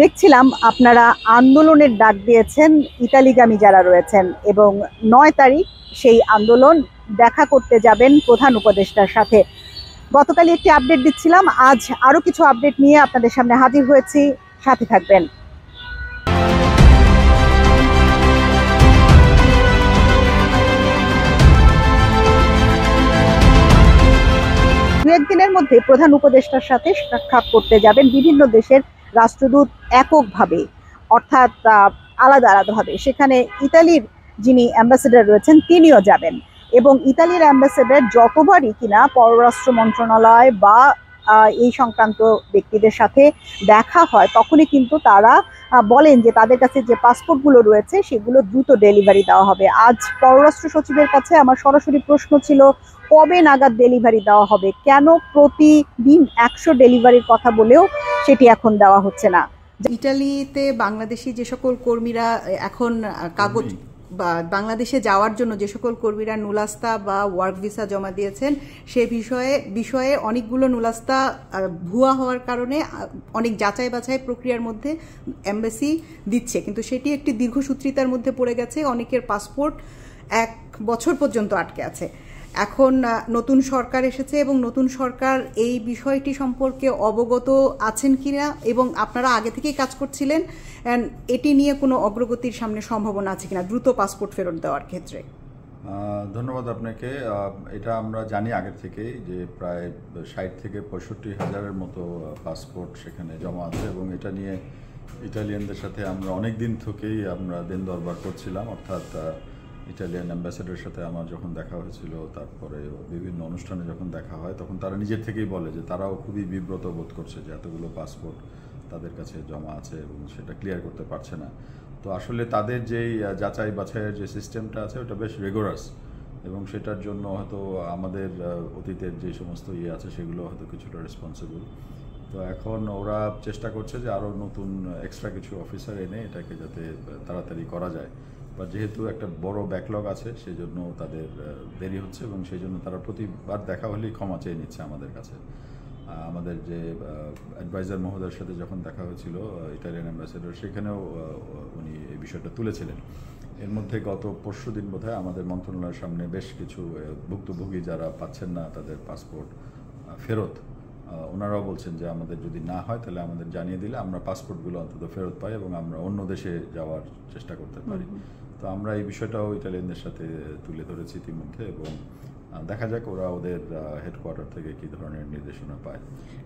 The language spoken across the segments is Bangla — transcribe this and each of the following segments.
দেখছিলাম আপনারা আন্দোলনের ডাক দিয়েছেন ইতালিগামী যারা রয়েছেন, এবং ৯ তারিখ সেই আন্দোলন দেখা করতে যাবেন প্রধান উপদেষ্টার সাথে। গতকালই একটি আপডেট দিচ্ছিলাম, আজ আরো কিছু আপডেট নিয়ে আপনাদের সামনে হাজির হয়েছি, সাথে থাকবেন। দু একদিনের মধ্যে প্রধান উপদেষ্টার সাথে সাক্ষাৎ করতে যাবেন বিভিন্ন দেশের রাষ্ট্রদূত এককভাবে, অর্থাৎ আলাদা আলাদাভাবে। সেখানে ইতালির যিনি অ্যাম্বাসেডর রয়েছেন তিনিও যাবেন, এবং ইতালির অ্যাম্বাসেডর যতবারই কিনা পররাষ্ট্র মন্ত্রণালয় বা এই সংক্রান্ত ব্যক্তিদের সাথে দেখা হয়, তখনই কিন্তু তারা বলেন যে তাদের কাছে যে পাসপোর্টগুলো রয়েছে সেগুলো দ্রুত ডেলিভারি দেওয়া হবে। আজ পররাষ্ট্র সচিবের কাছে আমার সরাসরি প্রশ্ন ছিল, কবে নাগাদ ডেলিভারি দেওয়া হবে? কেন প্রতিদিন 100 ডেলিভারির কথা বলেও সেটি এখন দেওয়া হচ্ছে না? ইটালিতে বাংলাদেশি যে সকল কর্মীরা এখন কাগজ বা বাংলাদেশে যাওয়ার জন্য যে সকল কর্মীরা নুলাস্তা বা ওয়ার্ক ভিসা জমা দিয়েছেন, সে বিষয়ে অনেকগুলো নুলাস্তা ভুয়া হওয়ার কারণে অনেক যাচাই বাছাই প্রক্রিয়ার মধ্যে এমবাসি দিচ্ছে, কিন্তু সেটি একটি দীর্ঘসূত্রিতার মধ্যে পড়ে গেছে। অনেকের পাসপোর্ট 1 বছর পর্যন্ত আটকে আছে। এখন নতুন সরকার এসেছে এবং নতুন সরকার এই বিষয়টি সম্পর্কে অবগত আছেন কিনা, এবং আপনারা আগে থেকেই কাজ করছিলেন, এটি নিয়ে কোনো অগ্রগতির সামনে সম্ভাবনা আছে কিনা দ্রুত পাসপোর্ট ফেরত দেওয়ার ক্ষেত্রে? ধন্যবাদ আপনাকে। এটা আমরা জানি আগে থেকেই যে প্রায় 60 থেকে 65 হাজারের মতো পাসপোর্ট সেখানে জমা আছে, এবং এটা নিয়ে ইটালিয়ানদের সাথে আমরা অনেক দিন থেকেই আমরা দিন দরবার করছিলাম। অর্থাৎ ইটালিয়ান অ্যাম্বাসেডারের সাথে আমার যখন দেখা হয়েছিল, তারপরে বিভিন্ন অনুষ্ঠানে যখন দেখা হয়, তখন তারা নিজের থেকেই বলে যে তারাও খুবই বিব্রত বোধ করছে যে এতগুলো পাসপোর্ট তাদের কাছে জমা আছে এবং সেটা ক্লিয়ার করতে পারছে না। তো আসলে তাদের যেই যাচাই বাছাইয়ের যে সিস্টেমটা আছে ওটা বেশ রিগোরাস, এবং সেটার জন্য হয়তো আমাদের অতীতের যে সমস্ত আছে সেগুলো হয়তো কিছুটা রেসপন্সিবল। তো এখন ওরা চেষ্টা করছে যে আরও নতুন এক্সট্রা কিছু অফিসার এনে এটাকে যাতে তাড়াতাড়ি করা যায়, বা যেহেতু একটা বড় ব্যাকলগ আছে সেই জন্য তাদের দেরি হচ্ছে, এবং সেই জন্য তারা প্রতিবার দেখা হলেই ক্ষমা চেয়ে নিচ্ছে আমাদের কাছে। আমাদের যে অ্যাডভাইজার মহোদয়ের সাথে যখন দেখা হয়েছিল ইটালিয়ান অ্যাম্বাসেডর, সেখানেও উনি এই বিষয়টা তুলেছিলেন। এর মধ্যে গত পরশু দিন বোধহয় আমাদের মন্ত্রণালয়ের সামনে বেশ কিছু ভুক্তভোগী যারা পাচ্ছেন না তাদের পাসপোর্ট ফেরত, ওনারাও বলছেন যে আমাদের যদি না হয় তাহলে আমাদের জানিয়ে দিলে আমরা পাসপোর্টগুলো অন্তত ফেরত পাই এবং আমরা অন্য দেশে যাওয়ার চেষ্টা করতে পারি। তো আমরা এই বিষয়টাও ইটালিয়ানদের সাথে তুলে ধরেছি ইতিমধ্যে, এবং দেখা যাক ওরা ওদের হেডকোয়ার্টার থেকে কী ধরনের নির্দেশনা পায়।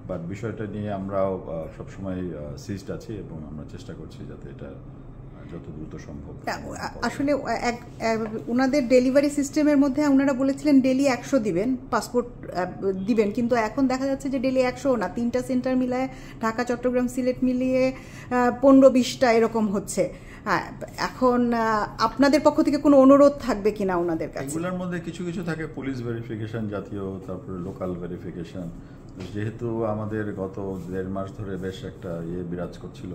বাট বিষয়টা নিয়ে আমরাও সবসময় সিজড আছি এবং আমরা চেষ্টা করছি যাতে এটা যত দ্রুত সম্ভব। আসলে ওনাদের ডেলিভারি সিস্টেমের মধ্যে ওনারা বলেছিলেন ডেলি 100 দিবেন, পাসপোর্ট দিবেন, কিন্তু এখন দেখা যাচ্ছে যে ডেলি 100 না, 3টা সেন্টার মিলায় ঢাকা, চট্টগ্রাম, সিলেট মিলিয়ে 15-20টা এরকম হচ্ছে। হ্যাঁ, এখন আপনাদের পক্ষ থেকে কোনো অনুরোধ থাকবে কিনা ওনাদের কাছে? এগুলোর মধ্যে কিছু কিছু থাকে পুলিশ ভেরিফিকেশন জাতীয়, তারপরে লোকাল ভেরিফিকেশন। যেহেতু আমাদের গত 1.5 মাস ধরে বেশ একটা বিরাজ করছিল,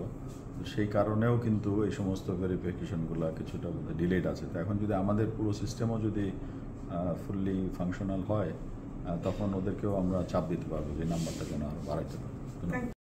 সেই কারণেও কিন্তু এই সমস্ত ভেরিফিকেশনগুলো কিছুটা ডিলেড আছে। তো এখন যদি আমাদের পুরো সিস্টেমও যদি ফুললি ফাংশনাল হয়, তখন ওদেরকেও আমরা চাপ দিতে পারবো যে নাম্বারটা যেন আরও বাড়াইতে পারবো।